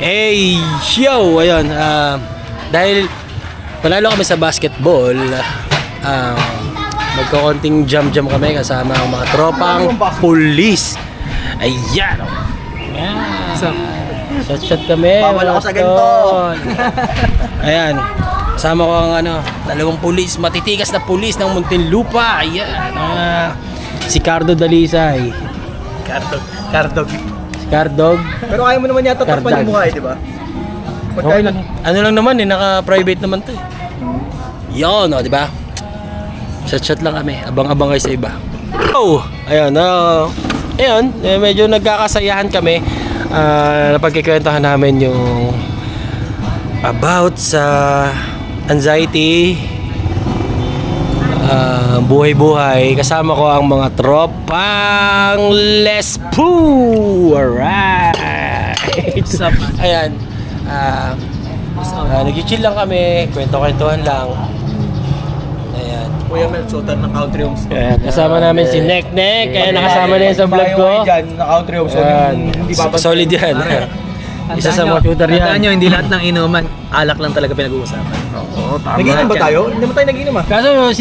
Hey, yo! Ayun, dahil panalo kami sa basketball, magkakonting jam-jam kami kasama ang mga tropang pulis. Ayan! Shot kami. Bawal ako sa ganito. Ayan. Kasama ko ang dalawang pulis, matitikas na pulis ng Muntinlupa. Ayan. Si Cardo Dalisay. Cardog. Si Cardog. Pero kaya mo naman yata Cardag. takpan yung mukha di ba? Okay lang. Ano lang naman naka-private naman 'to. Yon, di ba? Chat lang kami. Abang-abang kayo sa iba. Oh, ayun. Ayun, medyo nagkakasayahan kami. Napagkikwentuhan namin yung about sa anxiety, buhay-buhay. Kasama ko ang mga tropang Lespo. Alright. Ayan. Nag-chill lang kami, kwento-kwentuhan lang. Ayan. Kuya Mel, suotan ng country homes. Ayan. Kasama namin si Nek. Kaya nakasama na yan sa vlog ko. Diyan, na country homes. Ayan. Solid yan. Isa sa mga shooter yan. Tandaan nyo, hindi lahat ng inuman, alak lang talaga pinag-uusapan. Oo, tama. Nagiinom ba tayo? Hindi naman tayo nagiinom ah. Kaso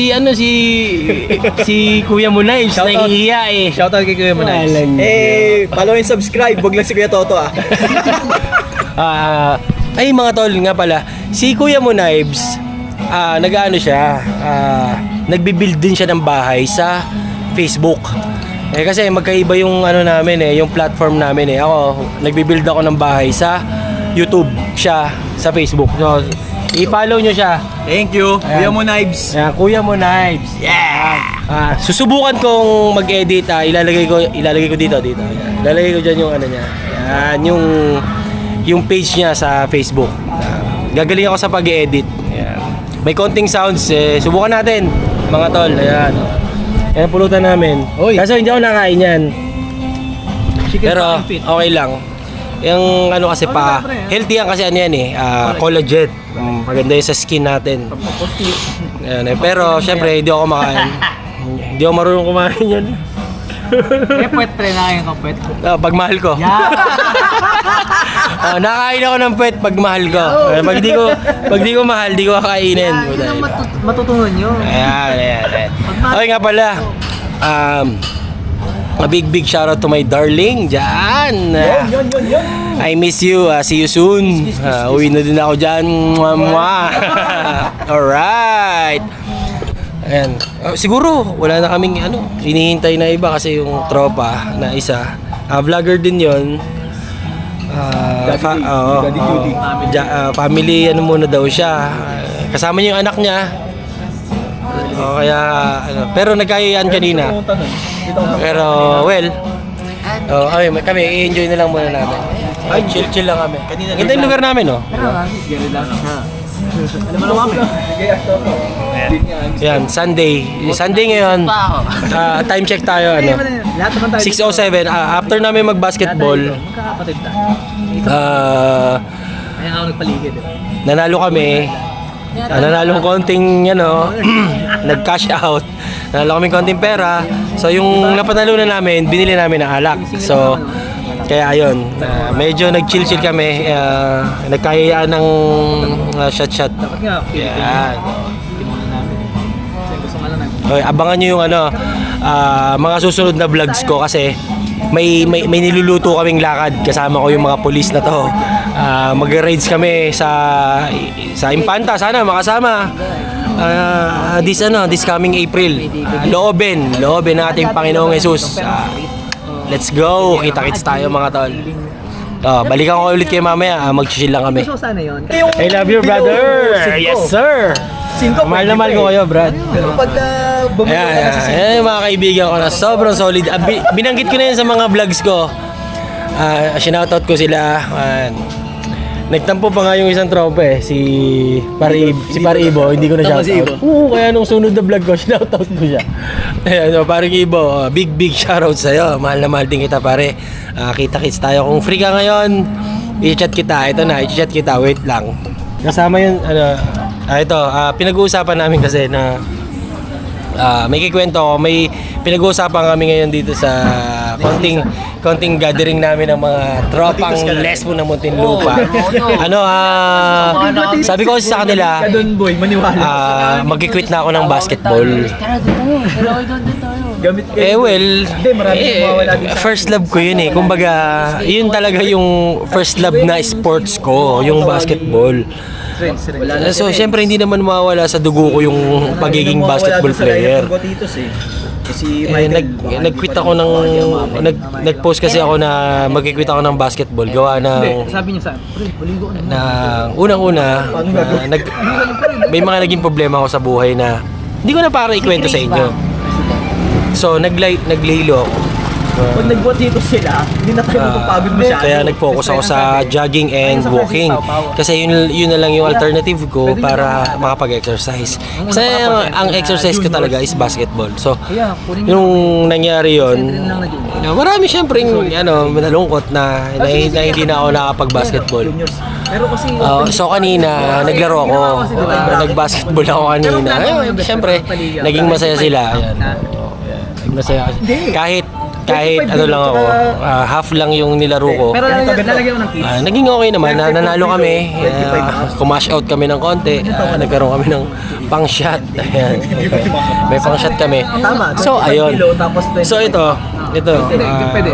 si Kuya Munives Shout out. nahihiya eh. Shoutout kay Kuya Manay. Follow and subscribe. Wag lang si Kuya Toto ah. Ay mga tol nga pala, si Kuya Munives, nag-ano siya, nagbi-build din siya ng bahay sa Facebook. Kasi magkaiba yung namin yung platform namin Ako, nagbi-build ako ng bahay sa YouTube, siya sa Facebook. So, i-follow nyo siya. Thank you. Ayan. Kuya Munives. Ayan, Kuya Munives. Yeah! Susubukan kong mag-edit, ilalagay ko dito. Ayan. Ilalagay ko diyan yung niya. Ayan, yung page niya sa Facebook. Gagaling ako sa pag-edit. Ayan. May konting sounds subukan natin, mga tol. Ayan. Ayan pulutan namin. Oy. Kaso hindi ako nakain yan. Chicken Pero fit. okay lang. Yung kasi healthy yan kasi yan collagen. Maganda yun sa skin natin. Ayan, pero syempre hindi ako kumakain. Hindi ako marunong kumain yan. Puwet pre na kayo puwet. Pag mahal ko. Nakain ako ng puwet pag mahal ko. Pag di ko mahal, di ko kakainin. Yan ang matutunan nyo. Ayan. Okay nga pala. A big shoutout to my darling dyan. Yon. I miss you. See you soon. Uwi na din ako dyan. Mwah. Alright. Ayan. Siguro wala na kaming hinihintay na iba kasi yung tropa na isa. Vlogger din yon. Daddy Judy. Family muna daw siya. Kasama niya yung anak niya. Kaya pero nagkayaan kanina. Pero kami i-enjoy na lang muna namin. Ay, chill lang kami. Ganda yung lugar namin, no? Alam mo naman pre. Yan, Sunday ngayon. Time check tayo, Lahat naman tayo. 6:07. After namin mag-basketball, Magkakapatid na. Kaya ako nagpaligid. nanalo kami. Nanalo konting, nag-cash out. Nanalo kami konting pera. So, yung napanalo na namin, binili namin ng alak. So, kaya ayun, medyo nag-chill kami. Nagkayaan ng shot. Dapat nga, Yan. tinunan namin. Kasi gusto nga lang namin. Okay, abangan nyo yung mga susunod na vlogs ko kasi may niluluto kaming lakad. Kasama ko yung mga pulis na to. Mag-raids kami sa Impanta. Sana makasama. This coming April. Loobin ng ating Panginoong Jesus. Let's go. Kita-kits tayo mga tol. Balikan ko ulit kayo mamaya. Mag-chill lang kami. So sana yun. I love you, brother. Yes, sir. Mahal na mahal ko kayo, Brad. Pero pagka bumili ka na kasi Ayan yung mga kaibigan ko na sobrang solid. Binanggit ko na yan sa mga vlogs ko. Sinoutout ko sila. Nagtampo pa nga yung isang tropa si Paribo, hindi ko na shoutout. Oo, kaya nung sunod na vlog ko, sinoutout ko siya. Ayan, Paribo, big shoutout sa'yo. Mahal na mahal din kita, pare. Kita-kits tayo. Kung free ka ngayon, i-chat kita. Ito na, i-chat kita. Wait lang. Kasama yun, ito, pinag-uusapan namin kasi na may kikwento ako, may pinag-uusapan kami ngayon dito sa konting gathering namin ng mga tropang lesbo ng Muntinlupa. Sabi ko kasi sa kanila, Ka doon, boy, maniwala. mag-quit na ako ng basketball. Gamit kayo. Hindi, maraming mawawala din sa first love ko yun eh. Kumbaga, yun talaga yung first love na sports ko, yung basketball. So, syempre hindi naman mawawala sa dugo ko yung pagiging basketball player. Si Nag-quit ako ng nag-post kasi ako na mag-quit ako ng basketball gawa ng Sabi niya sa pre, paligo ka na. unang-una may mga naging problema ako sa buhay na hindi ko na para ikwento sa inyo. So naglihilo ako. Pag nagbuhat dito sila, hindi na tayo mapapagod masyado. Kaya nag-focus ako sa jogging and walking. Kasi yun na lang yung alternative ko para makapag-exercise. Kasi ang exercise ko talaga is basketball. So, yung nangyari yun, marami syempre nalungkot na hindi na ako nakapag-basketball. Pero kasi So kanina, naglaro ako. Nag-basketball ako kanina. Syempre, naging masaya sila. Ayan. Naging masaya kasi. Kahit ano lang ako, half lang yung nilaro ko. Pero lalagyan mo ng kids. Naging okay naman, nanalo kami. Kumash out kami ng konti. Nagkaroon kami ng pang shot. Ayan. May pang shot kami. So ayun. So ito,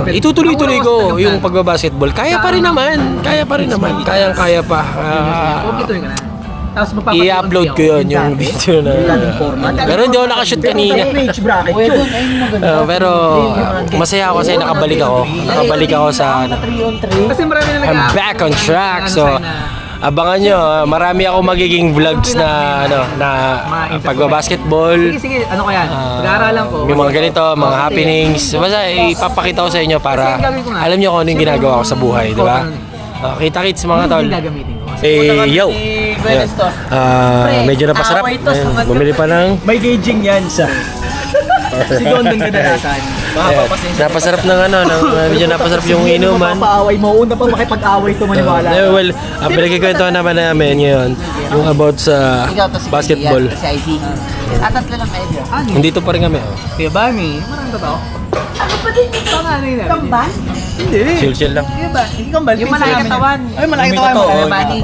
itutuloy-tuloy ko yung pagbabasketball. Kaya pa rin naman. Kayang-kaya pa. Kompletuhin ka na. Tapos magpapatuloy I-upload ko yun, yung video na. Pero hindi ako nakashoot kanina. page bracket Kuya yun. Don, ayun maganda. Pero masaya ako kasi nakabalik ako sa 3-on-3. Kasi marami na I'm back on track. So abangan nyo, marami ako magiging vlogs na pagbabasketball. Sige, ano ko yan? Pag-aaralan ko. Yung mga ganito, mga happenings. Basta ipapakita ko sa inyo para alam nyo kung ano yung ginagawa ko sa buhay, di ba? Kita-kits mga tol. Hindi gagamitin ko. Yo! Ayun. Medyo napasarap. Ayun, bumili pa ng May gauging yan sa... si Don din kadalasan. Ayan, napasarap ng medyo napasarap yung inuman. Papaaway mo. Una pa makipag-away ito maniwala. Well, ang pinagkikwentuhan naman namin ngayon, yung about sa Ikaw to si basketball. Si IC. Tatlo lang kayo. Nandito pa rin kami. Oh. Kuya Bami, maraming totoo. Ano pa din yung pangalan na? Kambal? Hindi. Chill lang. Kuya ba? Hindi kang balpin Yung malaki katawan. Ay, malaki tayo. Kuya Bani.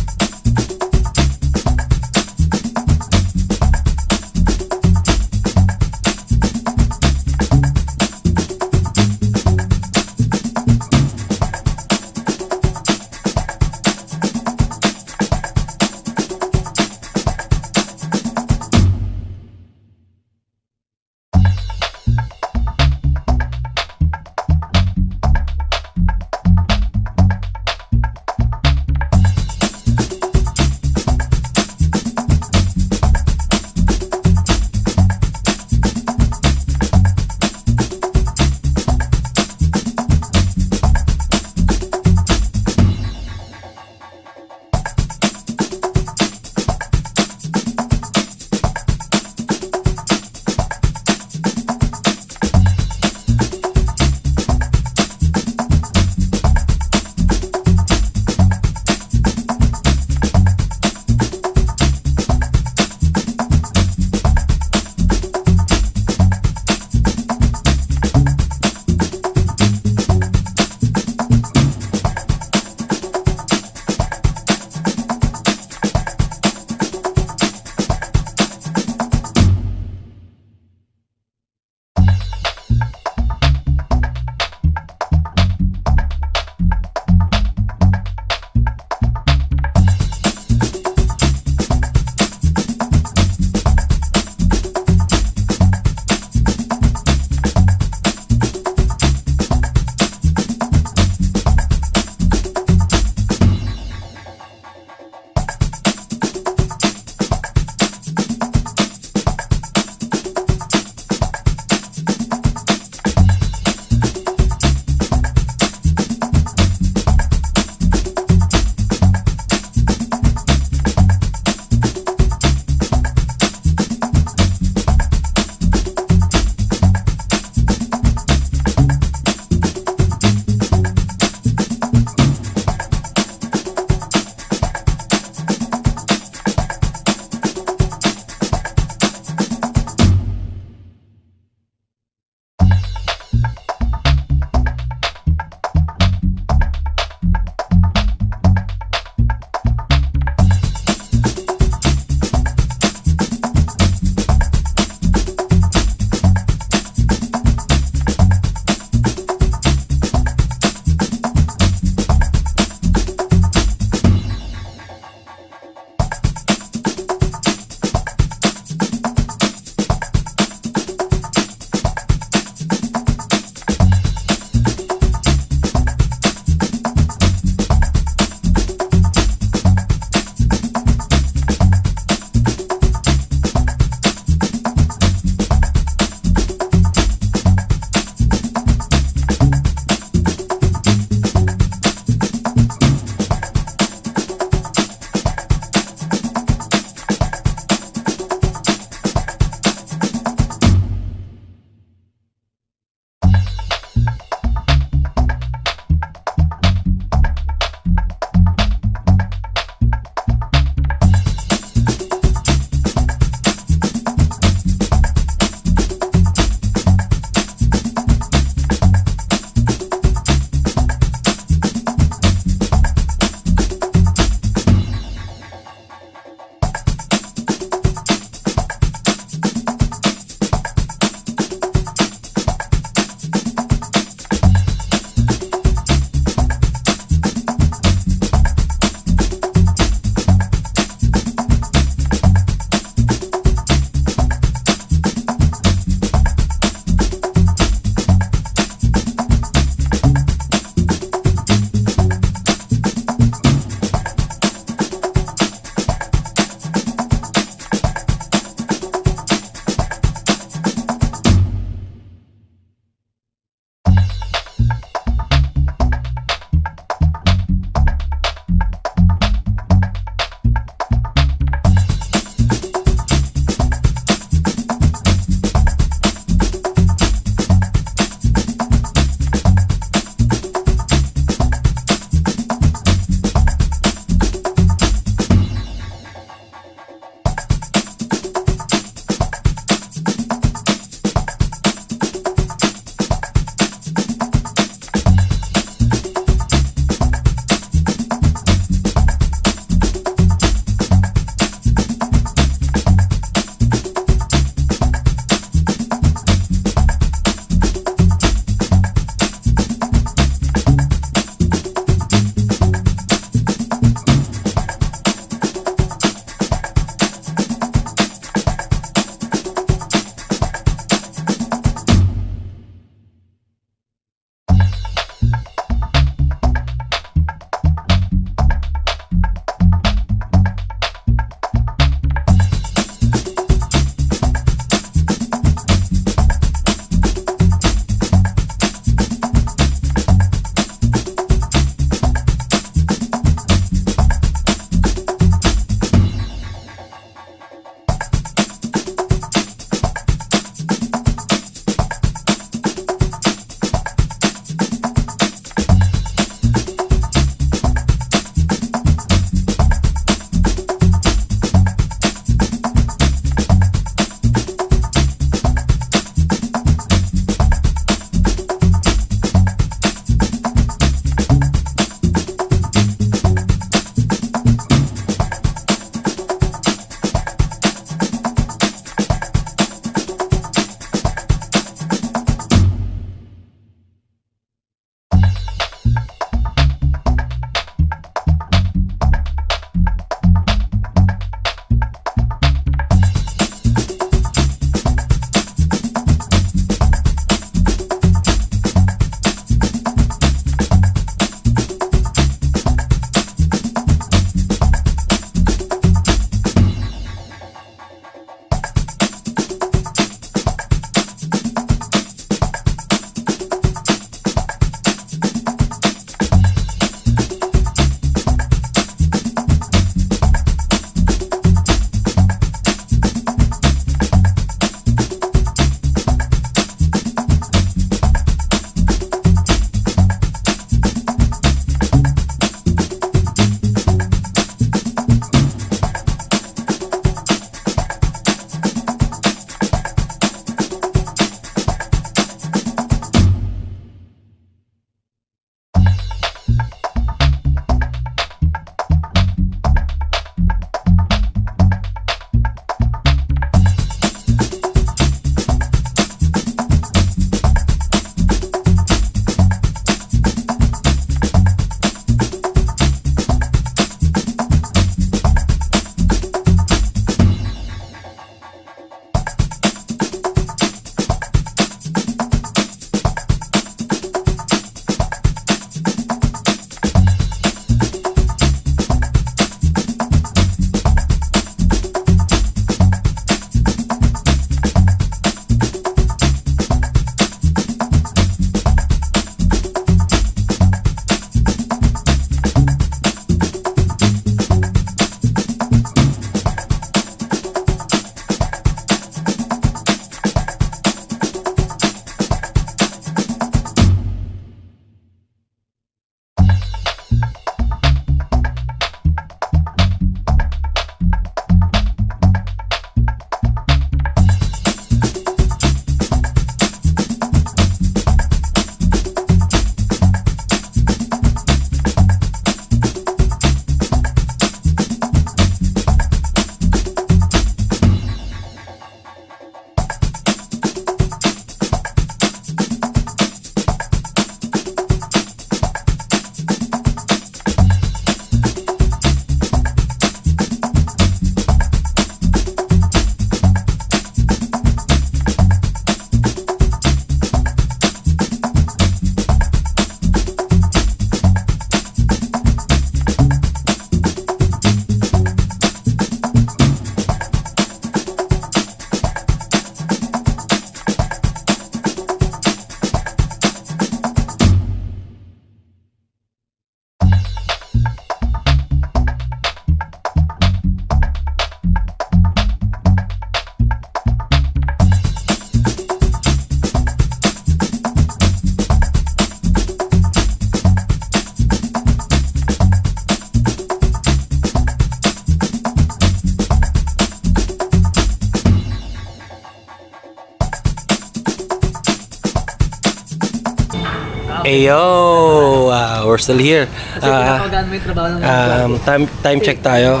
Ayo, we're still here. Kasi pinapagahan mo yung trabaho ng Time check tayo.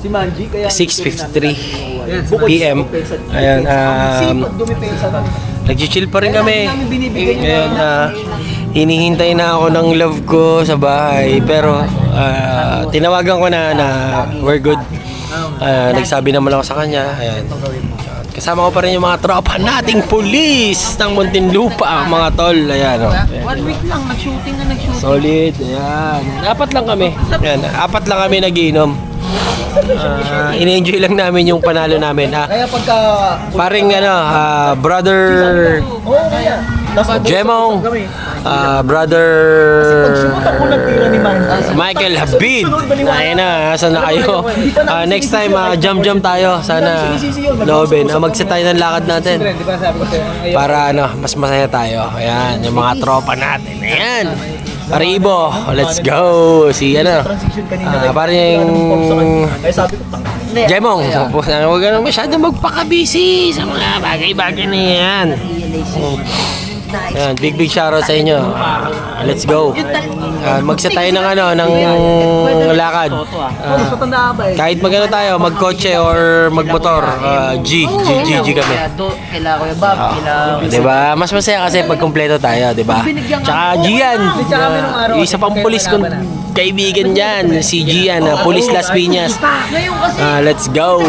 si Manji, kaya 6:53 PM. Ayan, sipag dumipensa na. nag-chill pa rin kami. Namin binibigay Ngayon, hinihintay na ako ng love ko sa bahay. Pero, tinawagan ko na we're good. Nagsabi naman ako sa kanya. Ayan. Kasama ko pa rin yung mga tropa nating pulis ng Muntinlupa, mga tol. Ayan, oh. 1 week lang, nag-shooting na nag-shooting. Solid. Ayan. Apat lang kami. Ayan. Apat lang kami nagiinom. Ini-enjoy lang namin yung panalo namin. Kaya pagka... Paring brother Jemong, brother Pagsumunta ko ng tira ni Manji. Michael Habib. Ayun na, saan na kayo? Next time, jump tayo. Sana loobin. Magset tayo ng lakad natin. Di ba sabi ko sa'yo? Para mas masaya tayo. Ayan, yung mga tropa natin. Ayan. Paribo, let's go. Si Transition kanina. parang Kaya sabi ko, Jemong, huwag ka na masyado magpaka-busy sa mga bagay-bagay na yan. Ayan, big shoutout sa inyo. Let's go. Magset tayo ng lakad. mas matanda ka ba eh? Kahit magano tayo, magkotse or magmotor, G kami. Kailangan ko yung Bob, kailangan. Diba? Mas masaya kasi pag kumpleto tayo, diba? Tsaka Gian, isa pang pulis kong kaibigan dyan, si Gian, Pulis Las Piñas. Ngayon kasi, Let's go!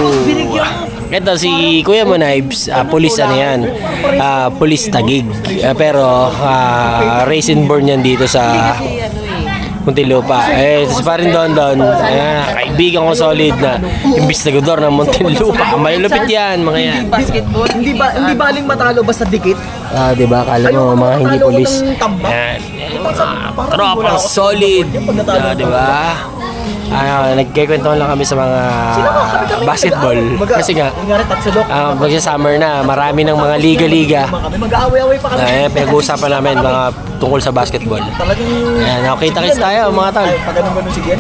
Ito si Kuya Monibes, pulis yan, pulis Tagig. Pero raised and born yan dito sa Muntinlupa. Tapos pa rin doon, kaibigan ko solid na investigador ng Muntinlupa. Malupit yan, mga yan. Basketball. Hindi baling matalo basta dikit. Diba? Kala mo mga hindi Talo ko pulis. ng tambak. Yan. Tropang solid. Diba? Nagkikwentuhan lang kami sa mga basketball. Kasi nga, magsa-summer na, marami ng mga liga-liga. Mag-aaway-aaway pa kami. Pinag-uusapan namin mga tungkol sa basketball. Talagang... Ayan, nakita-kits tayo mga tol. Pag ganun si Gian.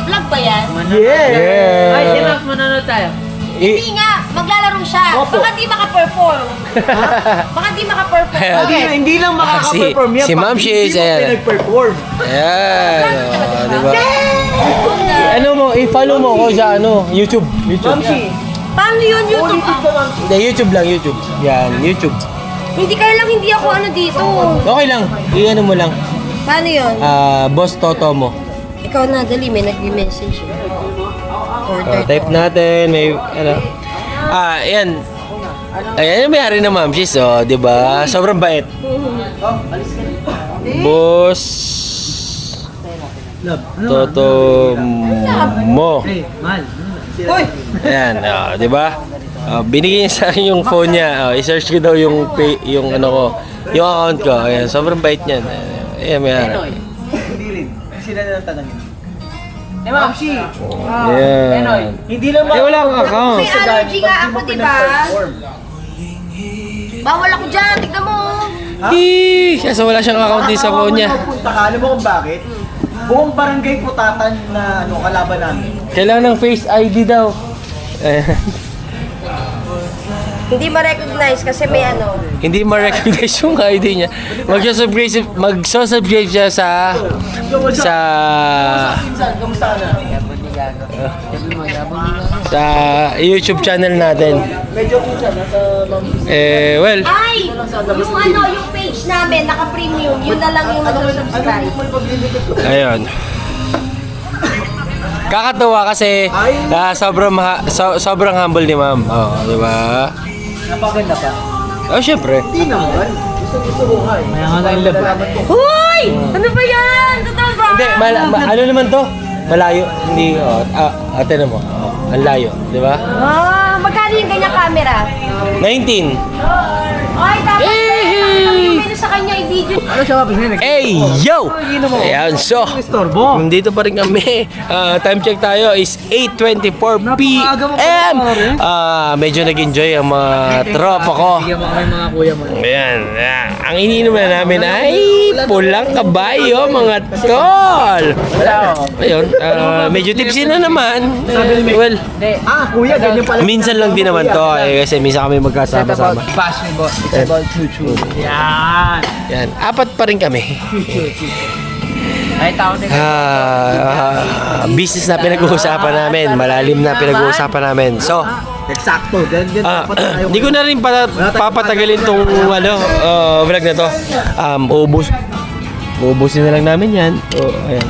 vlog ba yan? Yeah! Ay, Enough, manonood tayo. Hindi nga, maglalaro siya. Opo. Baka di maka-perform. Baka di maka-perform. Hindi lang makaka-perform yan. si Ma'am Shiz, Hindi mo ayan. pinag-perform. Ayan, diba? Ano mo, i-follow mo ko sa YouTube. Mamsi. Paano yun, YouTube? Hindi, YouTube lang, YouTube. Yan, YouTube. Hindi kaya lang hindi ako dito. Okay lang, i-ano mo lang. Paano yun? Boss Toto mo. Ikaw na, dali, may nag-message. Order. Type natin, may yan. Ayan yung may-ari ng Ma'am Shiz, di ba? Sobrang bait. Boss Toto mo. Hey, mahal. Uy! Ayan, di ba? Binigyan niya sa akin yung phone niya. I-search ko daw yung yung account ko. Ayan, sobrang bait niyan. Ayan, may-ari. Hindi rin. Sila na lang tanongin. Mamsi. Ayan. Hindi lang wala akong account. May allergy nga ako, di ba? Bawal ako dyan, tignan mo. Kasi wala siyang account din sa phone niya. Punta ka, alam mo kung bakit? Buong barangay putatan na kalaban namin. Kailangan ng Face ID daw. Ayan. Hindi ma-recognize kasi may Hindi ma-recognize yung ID niya. Mag-subscribe siya sa Pinsan, kamusta ka na? sa YouTube channel natin. Medyo pinsan, nasa Mamsi. Well, Ay! Yung page namin, naka-premium, yun na lang yung nag-subscribe. ayun. Kakatuwa kasi sobrang humble ni Ma'am. Di ba? Napaganda pa. Syempre. Hindi naman. Gusto ko nga eh. May nga tayong love. Hoy! Ano ba yan? Totoo ba? Hindi, ano naman to? Malayo. Hindi, ate na mo. Ang layo, di ba? Magkano yung ganyang camera? 19. Ay, dapat pwede sa kanya i-video. Ano siya mapis? Hey, yo! Ayan, so, Istorbo. nandito pa rin kami. Time check tayo is 8:24 p.m. Medyo nag-enjoy ang mga tropa ko. Bigyan mo kami mga kuya mo. Ayan, ang iniinom na namin ay Pulang kabayo, mga tol. Ayun, medyo tipsy na naman. Well, Kuya, ganyan pala. minsan lang din naman to. Kasi minsan kami magkasama-sama. Basketball. It's about chuchu. Yan. Yan, apat pa rin kami. Ay, tao na. Business na pinag-uusapan namin. Malalim na pinag-uusapan namin. So, Eksakto. Ganyan dapat tayo. hindi ko na rin papatagalin tong vlog na to. Uubusin na lang namin yan. Ayan.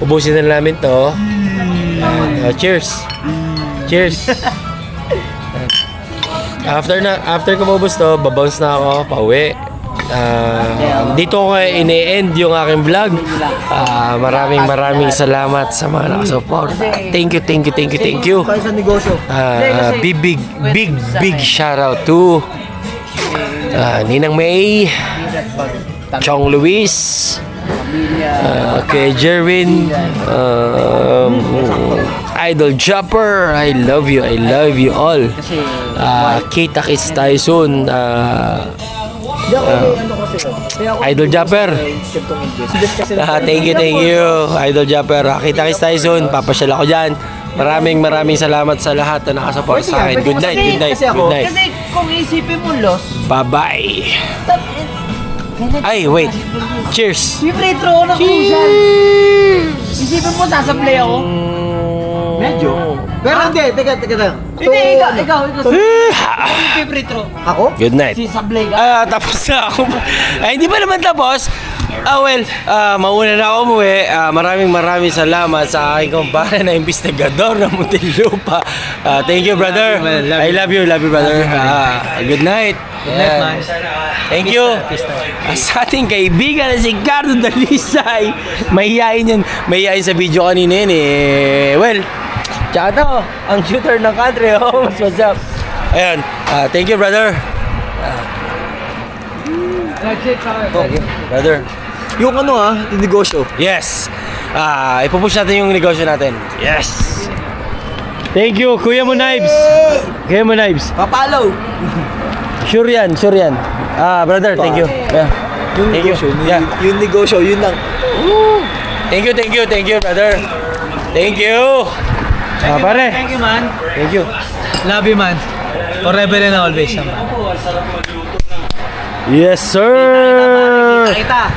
Ubusin na namin to. Ayan. Cheers. Cheers. After ko maubos to, babounce na ako, pauwi. Dito ko ini-end yung aking vlog. Maraming salamat sa mga nakasupport. Thank you. Tayo sa negosyo. Big shout out to Ninang May, Chong Luis, kay Jerwin, Idol Jumper, I love you all. Kita kits tayo soon. Idol Jumper, thank you Idol Jumper. Kita kits tayo soon, papasyal ako dyan. Maraming salamat sa lahat na nakasupport sa akin. Good night. Kasi kung isipin mo, Los, Bye-bye. Ay, wait. Cheers. may free throw na crucial. Isipin mo, sasablay ako. Medyo. Pero hindi, teka. Hindi, ikaw. Yung free throw. Ako? Good night. Si sablay ka. Tapos na ako. Ay, hindi pa naman tapos. Mauna na ako umuwi. Maraming salamat sa aking kumpare na investigador ng Muntinlupa. Thank you, brother. I love you, brother. Good night. man. Thank you. Sa ating kaibigan na si Cardo Dalisay. Mahihain sa video kanina yun eh. Well, tsaka to, ang shooter ng country. What's up? Ayan. Thank you, brother. Thank you, brother. Yung yung negosyo. Yes. Ipupush natin yung negosyo natin. Yes. Thank you, Kuya Mo Knives. Papalo. Sure yan. Brother, thank you. Yeah. Yung Thank you. negosyo. Yeah. Yung negosyo, yun lang. Thank you, brother. Thank you. Pare. Thank you, man. Thank you. Love you, man. Forever and always, man. Yes, sir. Kita.